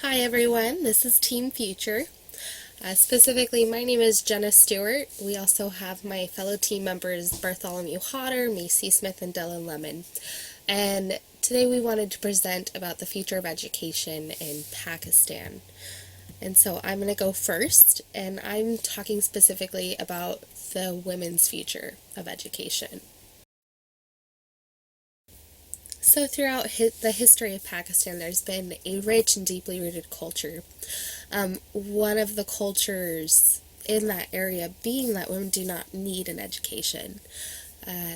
Hi everyone, this is Team Future. Specifically, my name is Jenna Stewart. We also have my fellow team members Bartholomew Hodder, Macy Smith, and Dylan Lemon. And today we wanted to present about the future of education in Pakistan. And so I'm going to go first, and I'm talking specifically about the women's future of education. So, throughout the history of Pakistan, there's been a rich and deeply rooted culture. One of the cultures in that area being that women do not need an education.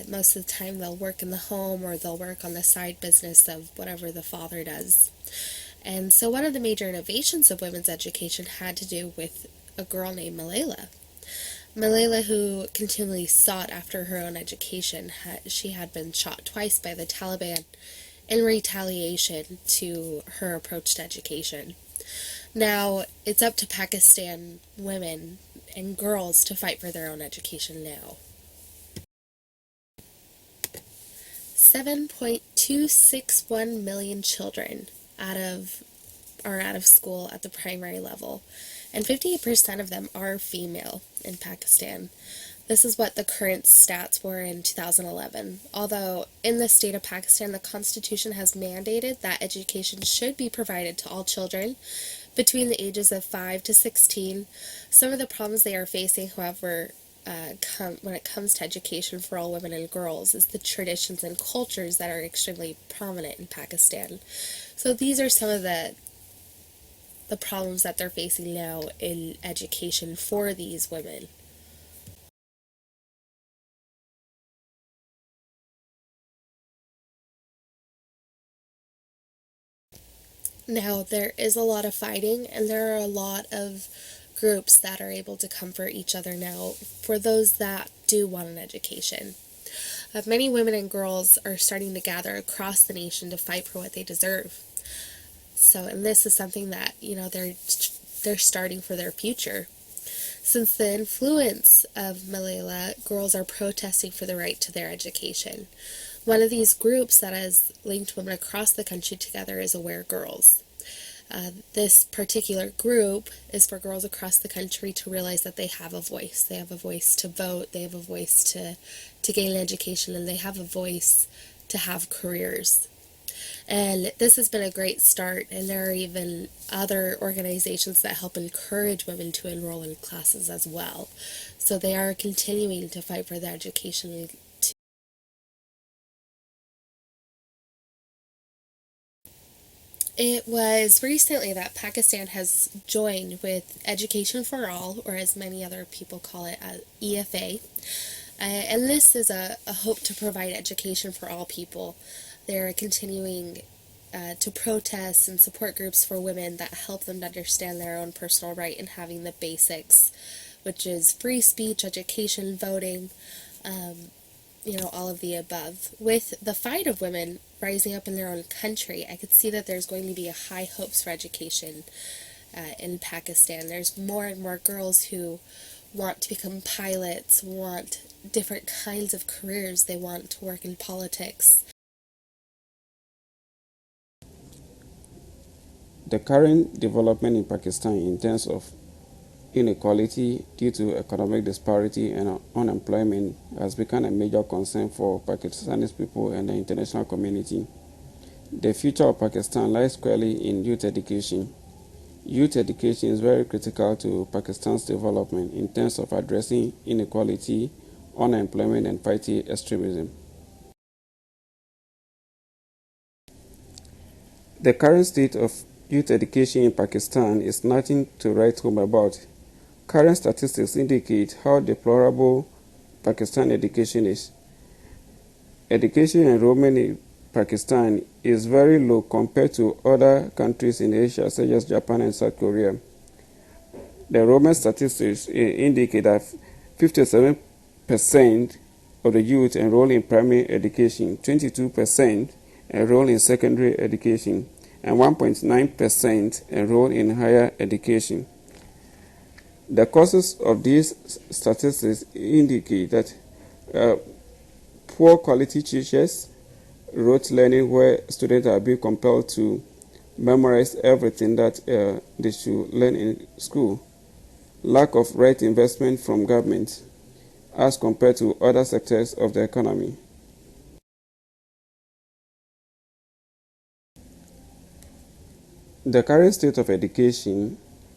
Most of the time, they'll work in the home or they'll work on the side business of whatever the father does. And so, one of the major innovations of women's education had to do with a girl named Malala. Malala, who continually sought after her own education, she had been shot twice by the Taliban in retaliation to her approach to education. Now, it's up to Pakistan women and girls to fight for their own education now. 7.261 million children are out of school at the primary level, and 58% of them are female in Pakistan. This is what the current stats were in 2011. Although in the state of Pakistan, the constitution has mandated that education should be provided to all children between the ages of 5 to 16. Some of the problems they are facing, however, when it comes to education for all women and girls, is the traditions and cultures that are extremely prominent in Pakistan. So these are some of the problems that they're facing now in education for these women. Now, there is a lot of fighting, and there are a lot of groups that are able to comfort each other now for those that do want an education. Many women and girls are starting to gather across the nation to fight for what they deserve. So, and this is something that, they're starting for their future. Since the influence of Malala, girls are protesting for the right to their education. One of these groups that has linked women across the country together is Aware Girls. This particular group is for girls across the country to realize that they have a voice. They have a voice to vote, they have a voice to gain an education, and they have a voice to have careers. And this has been a great start, and there are even other organizations that help encourage women to enroll in classes as well. So they are continuing to fight for their education. It was recently that Pakistan has joined with Education for All, or as many other people call it, EFA. And this is a hope to provide education for all people. They're continuing to protest and support groups for women that help them to understand their own personal right in having the basics, which is free speech, education, voting, all of the above. With the fight of women rising up in their own country, I could see that there's going to be a high hopes for education in Pakistan. There's more and more girls who want to become pilots, want different kinds of careers. They want to work in politics. The current development in Pakistan in terms of inequality due to economic disparity and unemployment has become a major concern for Pakistani people and the international community. The future of Pakistan lies squarely in youth education. Youth education is very critical to Pakistan's development in terms of addressing inequality, unemployment, and fighting extremism. The current state of youth education in Pakistan is nothing to write home about. Current statistics indicate how deplorable Pakistan education is. Education enrollment in Pakistan is very low compared to other countries in Asia, such as Japan and South Korea. The enrollment statistics indicate that 57% of the youth enroll in primary education, 22% enroll in secondary education, and 1.9% enroll in higher education. The causes of these statistics indicate that poor quality teachers, rote learning where students are being compelled to memorize everything that they should learn in school. Lack of right investment from government as compared to other sectors of the economy. The current state of education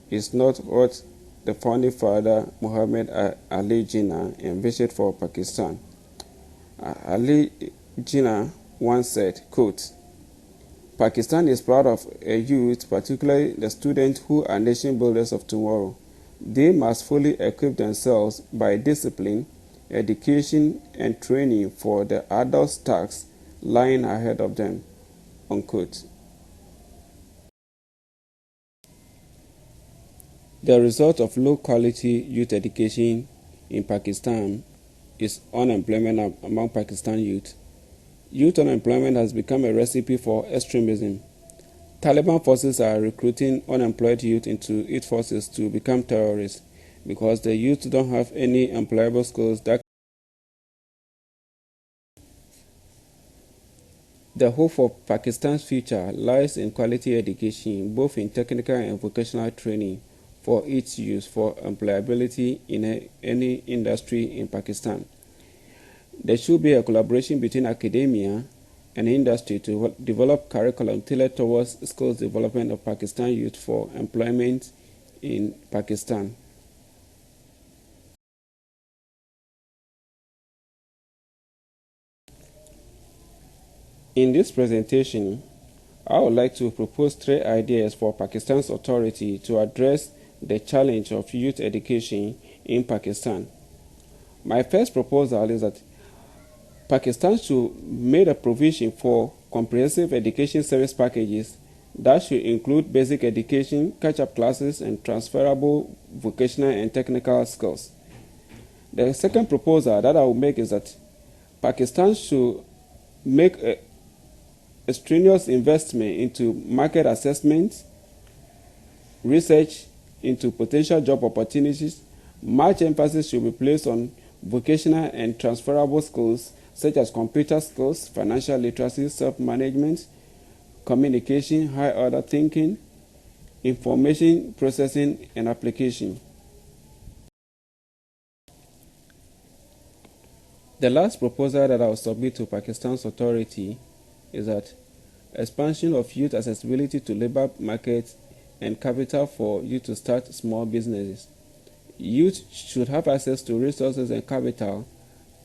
is not what the founding father Muhammad Ali Jinnah envisioned for Pakistan. Ali Jinnah once said, quote, Pakistan is proud of a youth, particularly the students who are nation builders of tomorrow. They must fully equip themselves by discipline, education, and training for the adult tasks lying ahead of them. Unquote. The result of low quality youth education in Pakistan is unemployment among Pakistan youth. Youth unemployment has become a recipe for extremism. Taliban forces are recruiting unemployed youth into its forces to become terrorists because the youth don't have any employable skills that the hope for Pakistan's future lies in quality education, both in technical and vocational training for its use for employability in any industry in Pakistan. There should be a collaboration between academia and industry to develop curriculum tailored towards skills development of Pakistan youth for employment in Pakistan. In this presentation, I would like to propose 3 ideas for Pakistan's authority to address the challenge of youth education in Pakistan. My first proposal is that Pakistan should make a provision for comprehensive education service packages that should include basic education, catch-up classes, and transferable vocational and technical skills. The second proposal that I will make is that Pakistan should make a strenuous investment into market assessment, research into potential job opportunities. Much emphasis should be placed on vocational and transferable skills such as computer skills, financial literacy, self-management, communication, high-order thinking, information processing, and application. The last proposal that I will submit to Pakistan's authority is that expansion of youth accessibility to labor markets and capital for youth to start small businesses. Youth should have access to resources and capital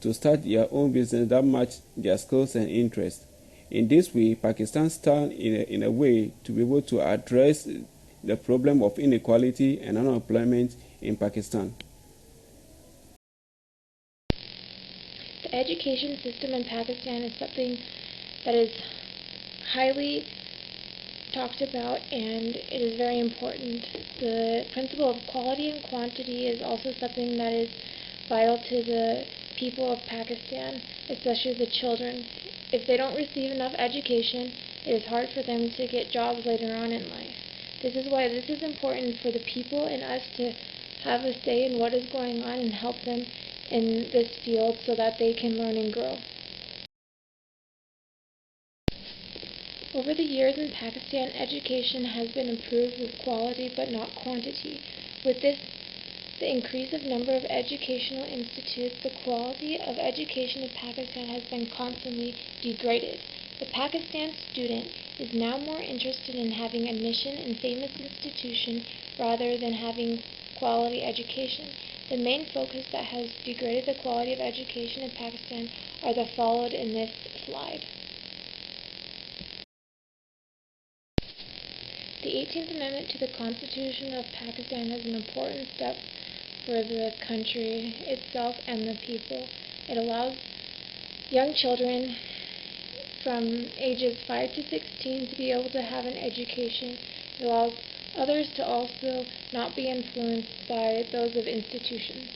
to start their own business that match their skills and interests. In this way, Pakistan stands in a way to be able to address the problem of inequality and unemployment in Pakistan. The education system in Pakistan is something that is highly talked about, and it is very important. The principle of quality and quantity is also something that is vital to the people of Pakistan, especially the children. If they don't receive enough education, it is hard for them to get jobs later on in life. This is why this is important for the people and us to have a say in what is going on and help them in this field so that they can learn and grow. Over the years in Pakistan, education has been improved with quality but not quantity. With this, the increase of number of educational institutes, the quality of education in Pakistan has been constantly degraded. The Pakistan student is now more interested in having admission in famous institutions rather than having quality education. The main focus that has degraded the quality of education in Pakistan are the followed in this slide. The 18th Amendment to the Constitution of Pakistan is an important step for the country itself and the people. It allows young children from ages 5 to 16 to be able to have an education. It allows others to also not be influenced by those of institutions.